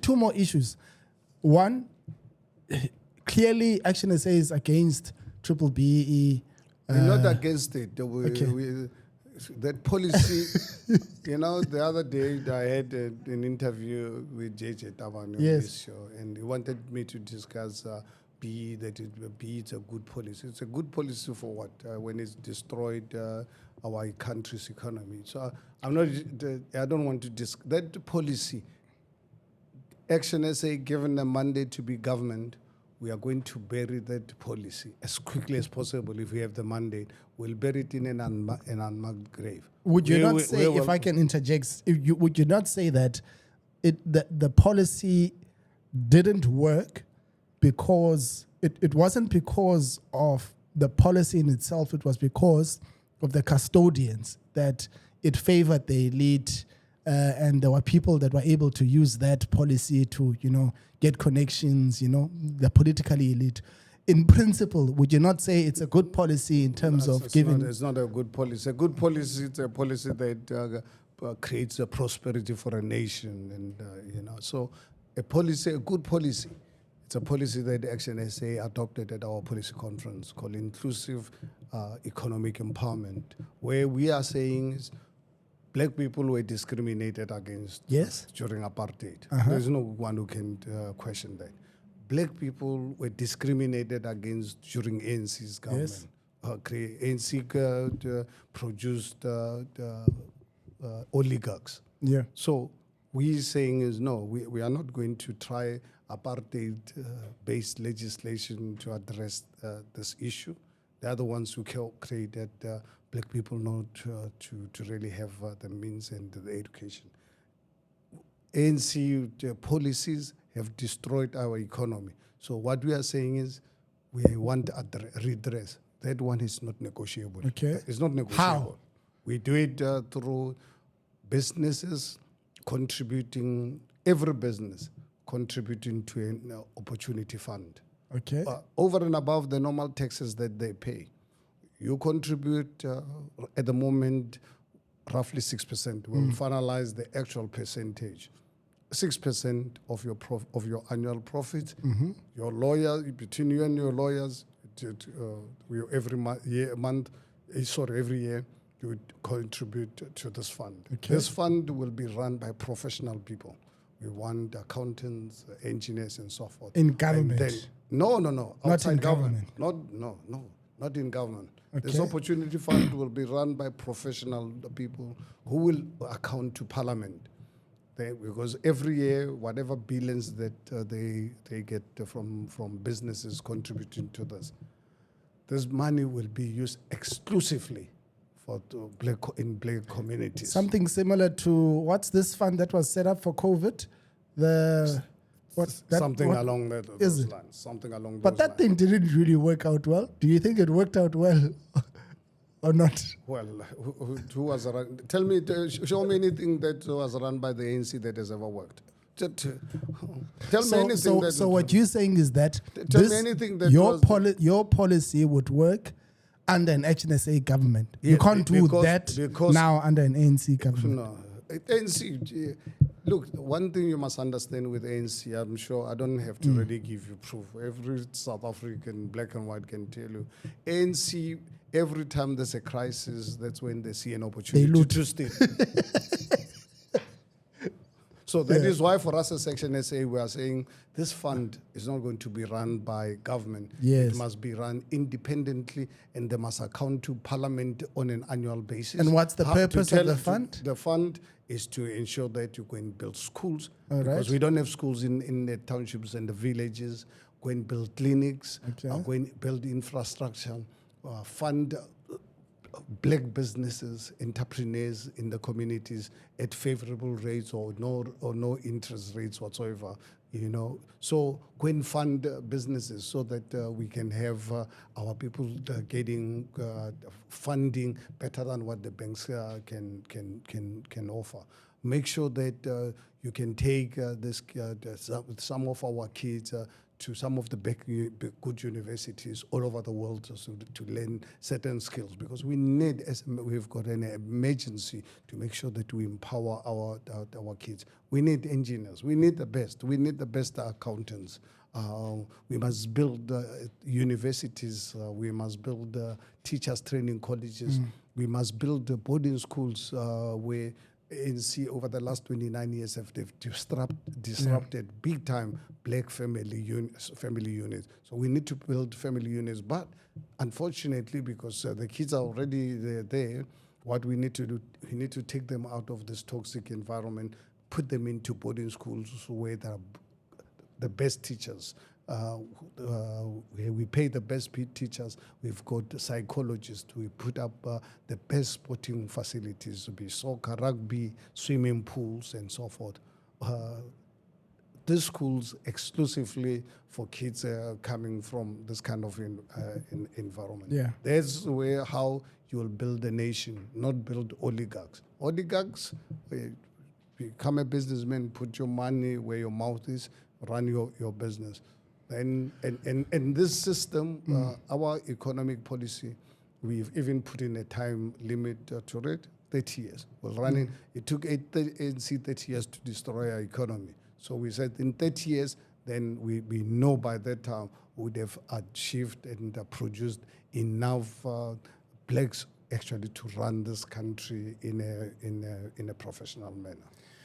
two more issues. One, clearly ActionSA is against triple BE. We're not against it. That policy, the other day I had an interview with JJ Tabani on this show, and he wanted me to discuss BE, that BE is a good policy. It's a good policy for what? When it's destroyed our country's economy. So I don't want to discuss that policy. ActionSA, given a mandate to be government, we are going to bury that policy as quickly as possible. If we have the mandate, we'll bury it in an unmarked grave. Would you not say, if I can interject, would you not say that the policy didn't work because it wasn't because of the policy in itself, it was because of the custodians, that it favored the elite, and there were people that were able to use that policy to, get connections, the politically elite. In principle, would you not say it's a good policy in terms of giving... It's not a good policy. A good policy is a policy that creates a prosperity for a nation. And, so a good policy, it's a policy that ActionSA adopted at our policy conference called Inclusive Economic Empowerment, where we are saying is black people were discriminated against during apartheid. There's no one who can question that. Black people were discriminated against during ANC's government. ANC produced oligarchs. Yeah. So we're saying is no, we are not going to try apartheid-based legislation to address this issue. They are the ones who created black people not to really have the means and the education. ANC policies have destroyed our economy. So what we are saying is we want redress. That one is not negotiable. Okay. It's not negotiable. How? We do it through businesses contributing, every business contributing to an opportunity fund. Okay. Over and above the normal taxes that they pay. You contribute, at the moment, roughly 6%. We'll finalize the actual percentage. 6% of your annual profit. Your lawyer, between you and your lawyers, every year, you would contribute to this fund. Okay. This fund will be run by professional people. We want accountants, engineers, and so forth. In government? No. Not in government? Not in government. Okay. This opportunity fund will be run by professional people who will account to Parliament. Because every year, whatever billions that they get from businesses contributing to this money will be used exclusively in black communities. Something similar to, what's this fund that was set up for COVID? Something along those lines. But that thing didn't really work out well. Do you think it worked out well or not? Well, who was run? Tell me, show me anything that was run by the ANC that has ever worked. Tell me anything. So what you're saying is that tell me anything that your policy would work under an ActionSA government. You can't do that now under an ANC government. No, ANC. Look, one thing you must understand with ANC, I'm sure I don't have to really give you proof. Every South African, black and white, can tell you. ANC, every time there's a crisis, that's when they see an opportunity to steal. So that is why for us as ActionSA, we are saying this fund is not going to be run by government. Yes. It must be run independently, and they must account to Parliament on an annual basis. And what's the purpose of the fund? The fund is to ensure that you go and build schools. All because right. we don't have schools in the townships and the villages. Go and build clinics, go and build infrastructure, fund black businesses, entrepreneurs in the communities at favorable rates or no interest rates whatsoever, So go and fund businesses so that we can have our people getting funding better than what the banks can offer. Make sure that you can take some of our kids to some of the good universities all over the world to learn certain skills, because we need, as we've got an emergency, to make sure that we empower our kids. We need engineers. We need the best. We need the best accountants. We must build universities. We must build teachers training colleges. We must build boarding schools where ANC over the last 29 years they've disrupted big time black family units. So we need to build family units. But unfortunately, because the kids are already there, what we need to do, we need to take them out of this toxic environment, put them into boarding schools where there are the best teachers. We pay the best teachers. We've got psychologists. We put up the best sporting facilities, be soccer, rugby, swimming pools, and so forth. These schools exclusively for kids coming from this kind of environment. Yeah. That's how you will build a nation, not build oligarchs. Oligarchs, become a businessman, put your money where your mouth is, run your business. And this system, our economic policy, we've even put in a time limit to it, 30 years. We're running. It took ANC 30 years to destroy our economy. So we said in 30 years, then we know by that time we would have achieved and produced enough blacks actually to run this country in a professional manner.